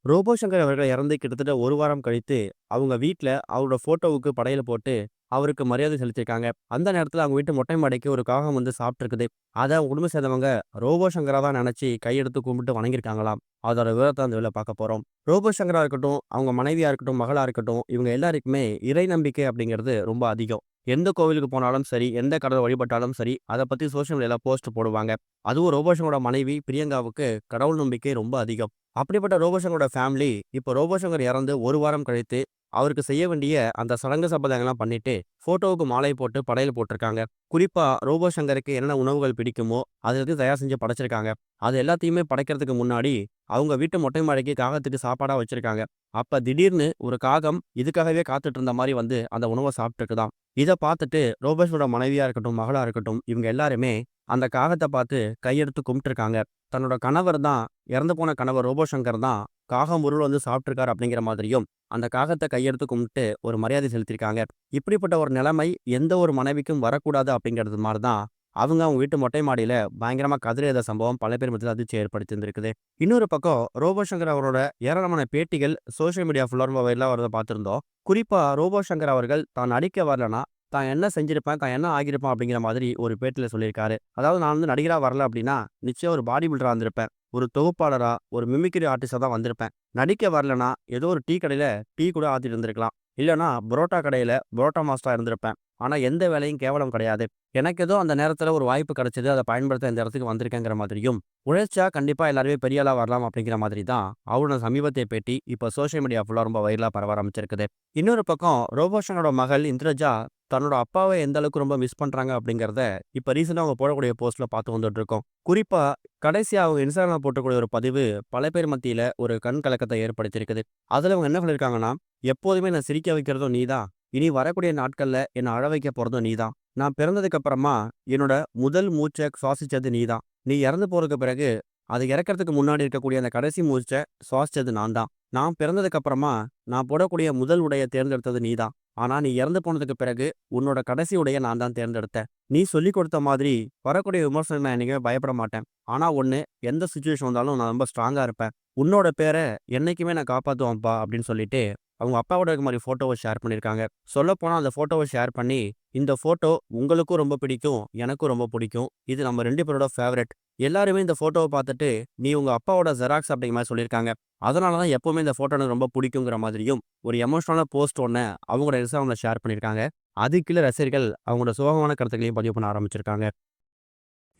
Robot Shankar அவர்கள் இறந்து கிட்டத்தட்ட 1 வாரம் கழித்து, அவங்க வீட்ல அவரோட ஃபோட்டோவுக்கு படையல் போட்டு, அவருக்கு மரியாதை செலுத்தியிருக்காங்க. அந்த நேரத்தில அவங்க வீட்டு மொட்டை மாடிக்கு ஒரு காகம் வந்து சாப்பிட்டுருக்குது. அத அவங்க குடும்பம் சேர்ந்தவங்க ரோபோ சங்கரா தான் நெனச்சு கையெடுத்து கும்பிட்டு வணங்கியிருக்காங்களாம். அதோட விவரத்த அந்த இதுல பார்க்க போறோம். ரோபோ சங்கரா இருக்கட்டும், அவங்க மனைவியா இருக்கட்டும், மகளா இருக்கட்டும், இவங்க எல்லாருக்குமே இறை நம்பிக்கை அப்படிங்கிறது ரொம்ப அதிகம். எந்த கோவிலுக்கு போனாலும் சரி, எந்த கடவுள வழிபட்டாலும் சரி, அத பத்தி சோசியல் மீடியால போஸ்ட் போடுவாங்க. அதுவும் ரோபோ சங்கரோட மனைவி பிரியங்காவுக்கு கடவுள் நம்பிக்கை ரொம்ப அதிகம். அப்படிப்பட்ட ரோபோ சங்கரோட ஃபேமிலி, இப்போ ரோபோ சங்கர் இறந்து 1 வாரம் கழித்து, அவருக்கு செய்ய வேண்டிய அந்த சடங்கு சம்பிரதாயங்கள்லாம் பண்ணிட்டு, ஃபோட்டோவுக்கு மாலை போட்டு படையல் போட்டிருக்காங்க. குறிப்பா ரோபோ சங்கருக்கு என்னென்ன உணவுகள் பிடிக்குமோ, அத வந்து தயார் செஞ்சு படைச்சிருக்காங்க. அது எல்லாத்தையுமே படைக்கிறதுக்கு முன்னாடி, அவங்க வீட்டு மொட்டை மாடிக்கு காகத்துக்கு சாப்பாடா வச்சிருக்காங்க. அப்ப திடீர்னு ஒரு காகம் இதுக்காகவே காத்துட்டு இருந்த மாரி வந்து அந்த உணவ சாப்பிட்டுருக்குதாம். இத பார்த்துட்டு ரோபோஸோட மனைவியா இருக்கட்டும், மகளா இருக்கட்டும், இவங்க எல்லாருமே அந்த காகத்த பார்த்து கையெடுத்து கும்பிட்டுருக்காங்க. தன்னோட கணவர் தான் இறந்து போன கணவர் ரோபோ சங்கர் தான் காகம் உருவ வந்து சாப்பிட்டுருக்காரு அப்படிங்கிற மாதிரியும், அந்த காகத்த கையெடுத்து கும்பிட்டு ஒரு மரியாதை செலுத்தியிருக்காங்க. இப்படிப்பட்ட ஒரு நிலைமை எந்த ஒரு மனைவிக்கும் வரக்கூடாது அப்படிங்கிறது மாரி தான், அவங்க வீட்டு மொட்டை மாடியில பயங்கரமா கதறியத சம்பவம் பல பேர் மத்தியில அதிர்ச்சிய ஏற்படுத்தியிருந்திருக்குது. இன்னொரு பக்கம் ரோபோ சங்கர் அவரோட ஏராளமான பேட்டிகள் சோசியல் மீடியா ஃபுல்லா ரொம்ப வைரலா வரத பார்த்திருந்தோம். குறிப்பா ரோபோ சங்கர் அவர்கள் தான் நடிக்க வரலன்னா, தான் என்ன செஞ்சிருப்பேன், தான் என்ன ஆகியிருப்பேன் அப்படிங்கிற மாதிரி ஒரு பேட்டியில சொல்லியிருக்காரு. அதாவது நான் வந்து நடிகரா வரல அப்படின்னா, நிச்சயம் ஒரு பாடி பில்டரா இருந்திருப்பேன். ஒரு தொகுப்பாளரா, ஒரு மிமிக்ரி ஆர்டிஸ்ட்டா தான் வந்திருப்பேன். நடிக்க வரலன்னா, ஏதோ ஒரு டீ கடையில டீ கூட ஆத்திட்டு இருந்திருக்கலாம். இல்லன்னா புரோட்டா கடையில புரோட்டா மாஸ்டரா இருந்திருப்பேன். ஆனா எந்த வேலையும் கேவலம் கிடையாது. எனக்கு ஏதோ அந்த நேரத்துல ஒரு வாய்ப்பு கிடைச்சது. அத பயன்படுத்த இந்த இடத்துக்கு வந்திருக்கேங்கிற மாதிரியும், உழைச்சா கண்டிப்பா எல்லாருமே பெரிய ஆளா வரலாம் அப்படிங்கிற மாதிரி தான் அவரோட சமீபத்திய பேட்டி இப்ப சோசியல் மீடியா ஃபுல்லா ரொம்ப வைரலா பரவ ஆரம்பிச்சிருக்குது. இன்னொரு பக்கம் ரோபோஷனோட மகள் இந்திரஜா தன்னோட அப்பாவ எந்த அளவுக்கு ரொம்ப மிஸ் பண்றாங்க அப்படிங்கிறத இப்ப ரீசென்ட்டா அவங்க போடக்கூடிய போஸ்ட்ல பார்த்து வந்துட்டு இருக்கோம். குறிப்பா கடைசியா அவங்க இன்ஸ்டாகிராம்ல போட்டக்கூடிய ஒரு பதிவு பல பேர் மத்தியில ஒரு கண் கலக்கத்தை ஏற்படுத்தியிருக்குது. அதுல அவங்க என்ன சொல்லியிருக்காங்கன்னா, "எப்போதுமே என்ன சிரிக்க வைக்கிறதும் நீதான். இனி வரக்கூடிய நாட்கள்ல என்ன அழ வைக்க போறதும் நீதான். நான் பிறந்ததுக்கு அப்புறமா என்னோட முதல் மூச்ச சுவாசிச்சது நீதான். நீ இறந்து போறதுக்கு பிறகு அது இறக்கறதுக்கு முன்னாடி இருக்கக்கூடிய அந்த கடைசி மூச்ச சுவாசிச்சது நான் தான். நான் பிறந்ததுக்கு அப்புறமா நான் போடக்கூடிய முதல் உடைய தேர்ந்தெடுத்தது நீதான். ஆனா நீ இறந்து போனதுக்கு பிறகு உன்னோட கடைசி உடைய நான் தான் தேர்ந்தெடுத்தேன். நீ சொல்லிக் கொடுத்த மாதிரி வரக்கூடிய விமர்சனம் நான் என்னைக்குமே பயப்பட மாட்டேன். ஆனா ஒண்ணு, எந்த சிச்சுவேஷன் வந்தாலும் நான் ரொம்ப ஸ்ட்ராங்கா இருப்பேன். உன்னோட பேர என்னைக்குமே நான் காப்பாத்துவேன்ப்பா" அப்படின்னு சொல்லிட்டு அவங்க அப்பாவோட இருக்க மாரி ஃபோட்டோவ ஷேர் பண்ணியிருக்காங்க. சொல்லப்போனா அந்த ஃபோட்டோவ ஷேர் பண்ணி, "இந்த ஃபோட்டோ உங்களுக்கும் ரொம்ப பிடிக்கும், எனக்கும் ரொம்ப பிடிக்கும். இது நம்ம 2 பேரோட ஃபேவரைட். எல்லாருமே இந்த ஃபோட்டோவ பார்த்துட்டு, நீ உங்க அப்பாவோட ஜெராக்ஸ்" அப்படிங்கிற மாரி சொல்லியிருக்காங்க. அதனால தான் எப்பவுமே இந்த ஃபோட்டோ எனக்கு ரொம்ப பிடிக்குங்கிற மாதிரியும், ஒரு எமோஷனலான போஸ்ட் ஒண்ண அவங்களோட இன்ஸ்டாகிராம்ல ஷேர் பண்ணியிருக்காங்க. அதுக்கு கீழ ரசிகர்கள் அவங்களோட சோகமான கருத்துக்களையும் பதிவு பண்ண ஆரம்பிச்சிருக்காங்க.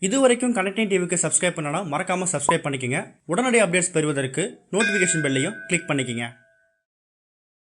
இதுவரைக்கும் கனெக்டிங் டிவிக்கு சப்ஸ்கிரைப் பண்ணனா மறக்காம சப்ஸ்கிரைப் பண்ணிக்கங்க. உடனடி அப்டேட்ஸ் பெறுவதற்கு நோட்டிஃபிகேஷன் பெல்லையும் கிளிக் பண்ணிக்கங்க.